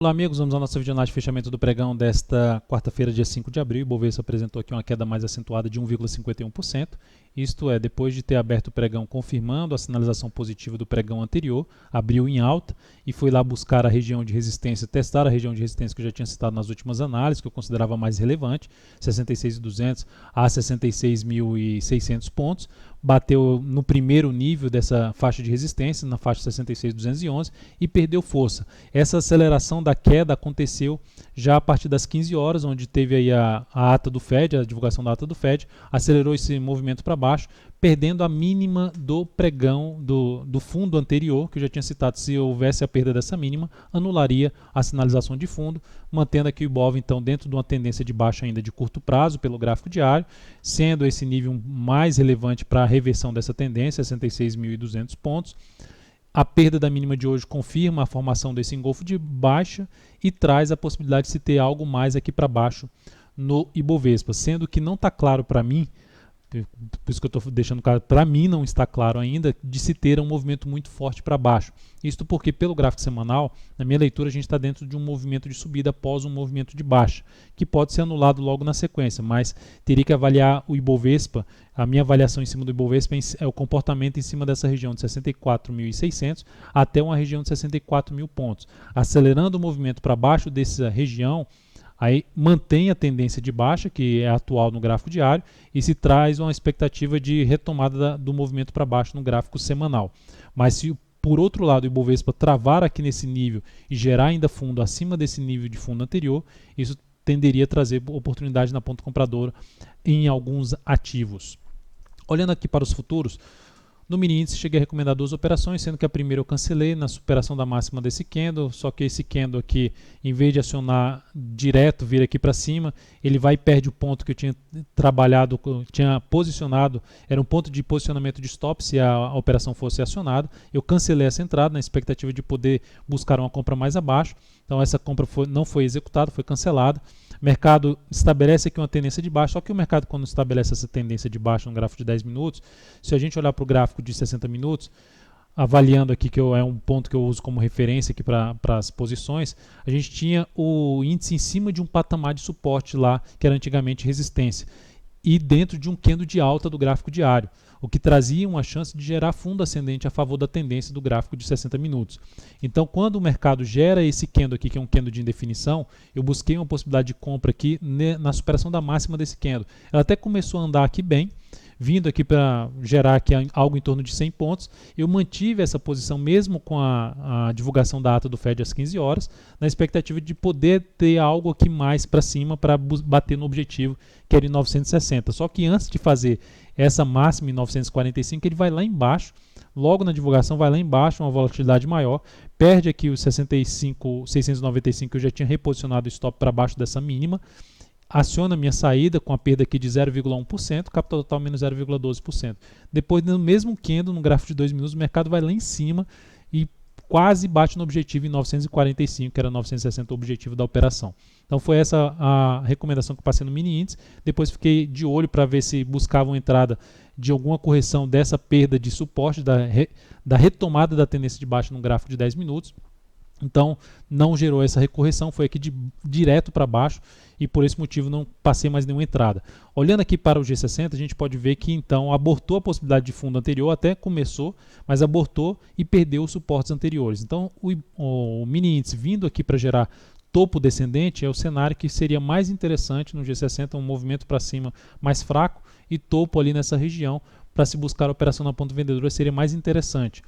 Olá amigos, vamos à nossa videoanálise de fechamento do pregão desta quarta-feira, dia 5 de abril. O Bovespa apresentou aqui uma queda mais acentuada de 1,51%. Isto é, depois de ter aberto o pregão confirmando a sinalização positiva do pregão anterior, abriu em alta e foi lá buscar a região de resistência, testar a região de resistência que eu já tinha citado nas últimas análises, que eu considerava mais relevante, 66.200 a 66.600 pontos. Bateu no primeiro nível dessa faixa de resistência, na faixa 66.211, e perdeu força. Essa aceleração da queda aconteceu já a partir das 15 horas, onde teve aí a ata do Fed, a divulgação da ata do Fed, acelerou esse movimento para baixo, perdendo a mínima do pregão do fundo anterior, que eu já tinha citado. Se houvesse a perda dessa mínima, anularia a sinalização de fundo, mantendo aqui o Ibov então dentro de uma tendência de baixa ainda de curto prazo pelo gráfico diário, sendo esse nível mais relevante para a reversão dessa tendência, 66.200 pontos. A perda da mínima de hoje confirma a formação desse engolfo de baixa e traz a possibilidade de se ter algo mais aqui para baixo no Ibovespa, sendo que não está claro para mim, por isso que eu estou deixando claro, para mim não está claro ainda, de se ter um movimento muito forte para baixo. Isto porque pelo gráfico semanal, na minha leitura, a gente está dentro de um movimento de subida após um movimento de baixa, que pode ser anulado logo na sequência, mas teria que avaliar o Ibovespa. A minha avaliação em cima do Ibovespa é o comportamento em cima dessa região de 64.600 até uma região de 64.000 pontos. Acelerando o movimento para baixo dessa região, aí mantém a tendência de baixa, que é atual no gráfico diário, e se traz uma expectativa de retomada do movimento para baixo no gráfico semanal. Mas se por outro lado o Ibovespa travar aqui nesse nível e gerar ainda fundo acima desse nível de fundo anterior, isso tenderia a trazer oportunidade na ponta compradora em alguns ativos. Olhando aqui para os futuros, no mini índice cheguei a recomendar duas operações, sendo que a primeira eu cancelei na superação da máxima desse candle, só que esse candle aqui, em vez de acionar direto, vir aqui para cima, ele vai e perde o ponto que eu tinha trabalhado, tinha posicionado, era um ponto de posicionamento de stop se a operação fosse acionada. Eu cancelei essa entrada na expectativa de poder buscar uma compra mais abaixo, então essa compra não foi executada, foi cancelada. O mercado estabelece aqui uma tendência de baixa, só que o mercado, quando estabelece essa tendência de baixa no gráfico de 10 minutos, se a gente olhar para o gráfico de 60 minutos, avaliando aqui, que é um ponto que eu uso como referência aqui para as posições, a gente tinha o índice em cima de um patamar de suporte lá, que era antigamente resistência, e dentro de um candle de alta do gráfico diário, o que trazia uma chance de gerar fundo ascendente a favor da tendência do gráfico de 60 minutos. Então, quando o mercado gera esse candle aqui, que é um candle de indefinição, eu busquei uma possibilidade de compra aqui na superação da máxima desse candle. Ela até começou a andar aqui bem, vindo aqui para gerar aqui algo em torno de 100 pontos. Eu mantive essa posição mesmo com a divulgação da ata do Fed às 15 horas, na expectativa de poder ter algo aqui mais para cima para bater no objetivo, que era em 960. Só que antes de fazer essa máxima em 945, ele vai lá embaixo, logo na divulgação vai lá embaixo, uma volatilidade maior, perde aqui os 65.695 que eu já tinha reposicionado o stop para baixo dessa mínima, aciona a minha saída com a perda aqui de 0,1%, capital total menos 0,12%. Depois, no mesmo candle, no gráfico de 2 minutos, o mercado vai lá em cima e quase bate no objetivo em 945, que era 960 o objetivo da operação. Então foi essa a recomendação que eu passei no mini índice. Depois fiquei de olho para ver se buscavam entrada de alguma correção dessa perda de suporte, da retomada da tendência de baixa no gráfico de 10 minutos. Então não gerou essa recorreção, foi aqui direto para baixo e por esse motivo não passei mais nenhuma entrada. Olhando aqui para o G60, a gente pode ver que então abortou a possibilidade de fundo anterior, até começou, mas abortou e perdeu os suportes anteriores. Então o mini índice vindo aqui para gerar topo descendente é o cenário que seria mais interessante no G60, um movimento para cima mais fraco e topo ali nessa região para se buscar a operação na ponta vendedora seria mais interessante.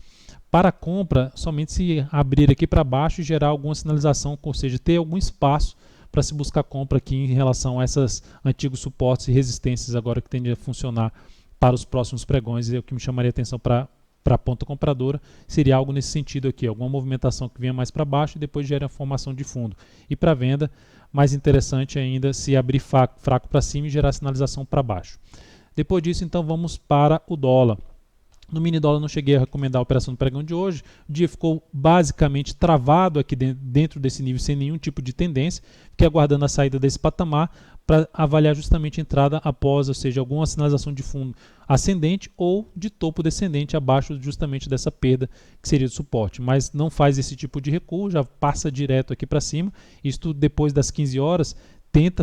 Para a compra, somente se abrir aqui para baixo e gerar alguma sinalização, ou seja, ter algum espaço para se buscar compra aqui em relação a esses antigos suportes e resistências agora que tendem a funcionar para os próximos pregões. E o que me chamaria a atenção para a ponta compradora seria algo nesse sentido aqui, alguma movimentação que venha mais para baixo e depois gere a formação de fundo. E para venda, mais interessante ainda se abrir fraco para cima e gerar sinalização para baixo. Depois disso, então, vamos para o dólar. No mini dólar não cheguei a recomendar a operação do pregão de hoje. O dia ficou basicamente travado aqui dentro desse nível sem nenhum tipo de tendência. Fiquei aguardando a saída desse patamar para avaliar justamente a entrada após, ou seja, alguma sinalização de fundo ascendente ou de topo descendente abaixo justamente dessa perda que seria de suporte. Mas não faz esse tipo de recuo, já passa direto aqui para cima. Isto depois das 15 horas.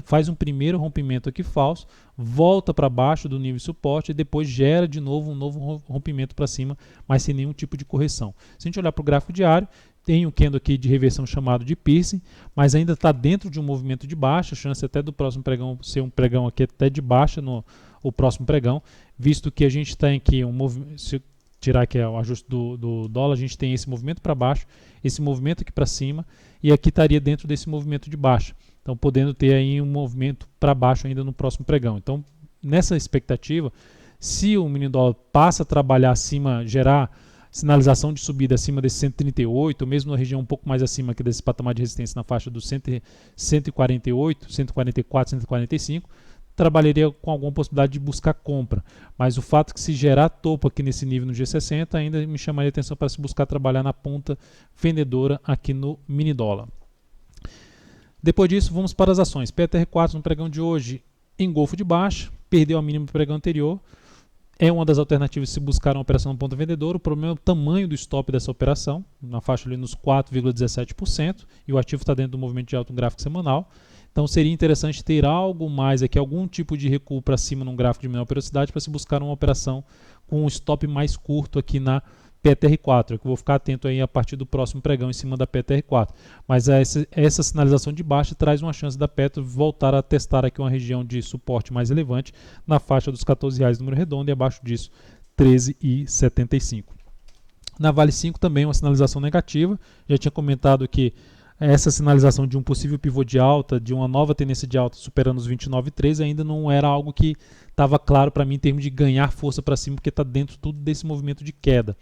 Faz um primeiro rompimento aqui falso, volta para baixo do nível de suporte e depois gera de novo um novo rompimento para cima, mas sem nenhum tipo de correção. Se a gente olhar para o gráfico diário, tem um candle aqui de reversão chamado de piercing, mas ainda está dentro de um movimento de baixa, chance até do próximo pregão ser um pregão aqui até de baixa no próximo pregão, visto que a gente tem aqui um movimento, se tirar aqui o ajuste do dólar, a gente tem esse movimento para baixo, esse movimento aqui para cima, e aqui estaria dentro desse movimento de baixa. Então, podendo ter aí um movimento para baixo ainda no próximo pregão. Então, nessa expectativa, se o mini dólar passa a trabalhar acima, gerar sinalização de subida acima desse 138, ou mesmo na região um pouco mais acima aqui desse patamar de resistência na faixa dos 148, 144, 145, trabalharia com alguma possibilidade de buscar compra. Mas o fato que se gerar topo aqui nesse nível no G60 ainda me chamaria a atenção para se buscar trabalhar na ponta vendedora aqui no mini dólar. Depois disso, vamos para as ações. PTR4 no pregão de hoje, engolfo de baixa, perdeu a mínima do pregão anterior. É uma das alternativas se buscar uma operação na ponta vendedora. O problema é o tamanho do stop dessa operação, na faixa ali nos 4,17%, e o ativo está dentro do movimento de alto gráfico semanal. Então seria interessante ter algo mais aqui, algum tipo de recuo para cima num gráfico de menor periodicidade para se buscar uma operação com um stop mais curto aqui na PTR4, que eu vou ficar atento aí a partir do próximo pregão em cima da PTR4. Mas essa sinalização de baixa traz uma chance da Petro voltar a testar aqui uma região de suporte mais relevante na faixa dos R$14 número redondo e abaixo disso R$13,75. Na Vale 5 também uma sinalização negativa, já tinha comentado que essa sinalização de um possível pivô de alta, de uma nova tendência de alta superando os 29,3 ainda não era algo que estava claro para mim em termos de ganhar força para cima, porque está dentro tudo desse movimento de queda.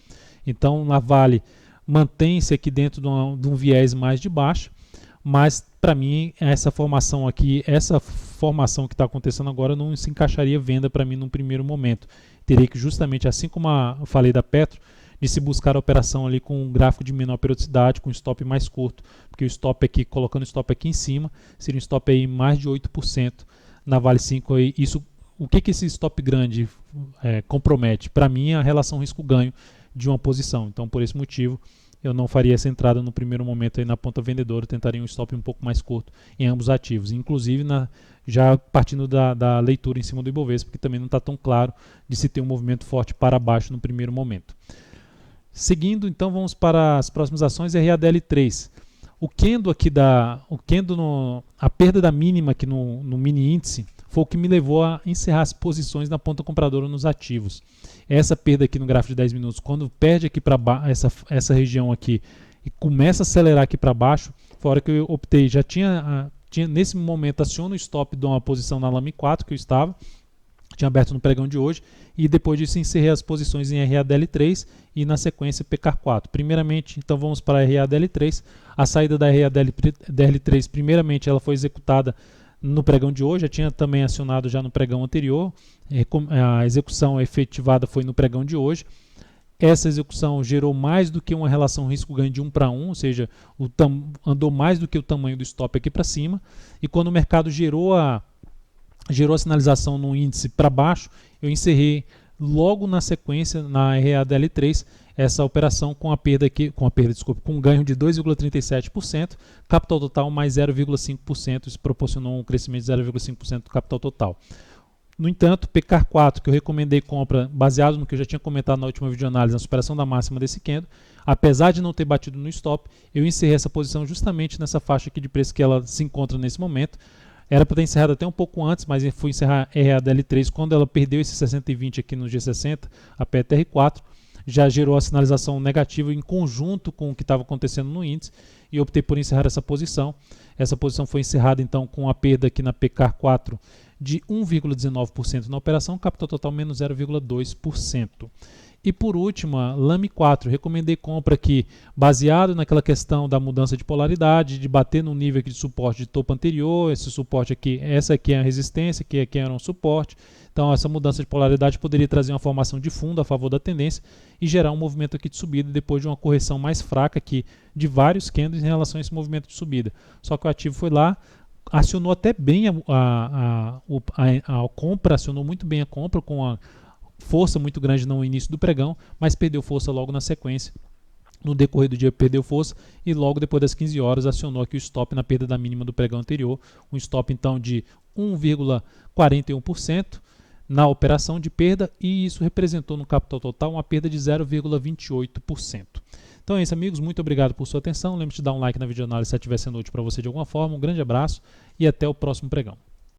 Então, na Vale mantém-se aqui dentro de um viés mais de baixa, mas para mim essa formação aqui, essa formação que está acontecendo agora não se encaixaria venda para mim num primeiro momento. Teria que justamente, assim como eu falei da Petro, de se buscar a operação ali com um gráfico de menor periodicidade, com um stop mais curto, porque o stop aqui, colocando o stop aqui em cima, seria um stop aí mais de 8% na Vale 5. Aí, isso, o que esse stop grande compromete? Para mim, a relação risco-ganho de uma posição. Então, por esse motivo, eu não faria essa entrada no primeiro momento aí na ponta vendedora, tentaria um stop um pouco mais curto em ambos ativos, inclusive já partindo da leitura em cima do Ibovespa, porque também não está tão claro de se ter um movimento forte para baixo no primeiro momento. Seguindo, então, vamos para as próximas ações, RADL3. O candle aqui a perda da mínima aqui no mini índice foi o que me levou a encerrar as posições na ponta compradora nos ativos. Essa perda aqui no gráfico de 10 minutos, quando perde aqui para essa região aqui e começa a acelerar aqui para baixo, foi a hora que eu optei, já tinha nesse momento aciono o stop de uma posição na Lame 4 que eu estava, tinha aberto no pregão de hoje, e depois disso encerrei as posições em RADL3 e na sequência PK4. Primeiramente, então vamos para a RADL3. A saída da RADL3, primeiramente ela foi executada no pregão de hoje, já tinha também acionado já no pregão anterior, a execução efetivada foi no pregão de hoje. Essa execução gerou mais do que uma relação risco-ganho de 1 para 1, ou seja, andou mais do que o tamanho do stop aqui para cima, e quando o mercado gerou a sinalização no índice para baixo, eu encerrei logo na sequência na RADL3 essa operação com um ganho de 2,37%, capital total mais 0,5%, isso proporcionou um crescimento de 0,5% do capital total. No entanto, PK4, que eu recomendei compra baseado no que eu já tinha comentado na última videoanálise, na superação da máxima desse candle, apesar de não ter batido no stop, eu encerrei essa posição justamente nessa faixa aqui de preço que ela se encontra nesse momento. Era para ter encerrado até um pouco antes, mas eu fui encerrar RADL3 quando ela perdeu esse 60,20 aqui no G60, a PTR4, já gerou a sinalização negativa em conjunto com o que estava acontecendo no índice e optei por encerrar essa posição. Essa posição foi encerrada então com a perda aqui na PK4 de 1,19% na operação, capital total menos 0,2%. E por último, a Lame 4, recomendei compra aqui baseado naquela questão da mudança de polaridade, de bater no nível aqui de suporte de topo anterior, esse suporte aqui, essa aqui é a resistência, aqui era um suporte. Então essa mudança de polaridade poderia trazer uma formação de fundo a favor da tendência e gerar um movimento aqui de subida depois de uma correção mais fraca aqui de vários candles em relação a esse movimento de subida. Só que o ativo foi lá, acionou até bem a compra, acionou muito bem a compra com a força muito grande no início do pregão, mas perdeu força logo na sequência. No decorrer do dia perdeu força e logo depois das 15 horas acionou aqui o stop na perda da mínima do pregão anterior, um stop então de 1,41% na operação de perda, e isso representou no capital total uma perda de 0,28%. Então é isso, amigos, muito obrigado por sua atenção. Lembre-se de dar um like na videoanálise se estiver sendo útil para você de alguma forma. Um grande abraço e até o próximo pregão.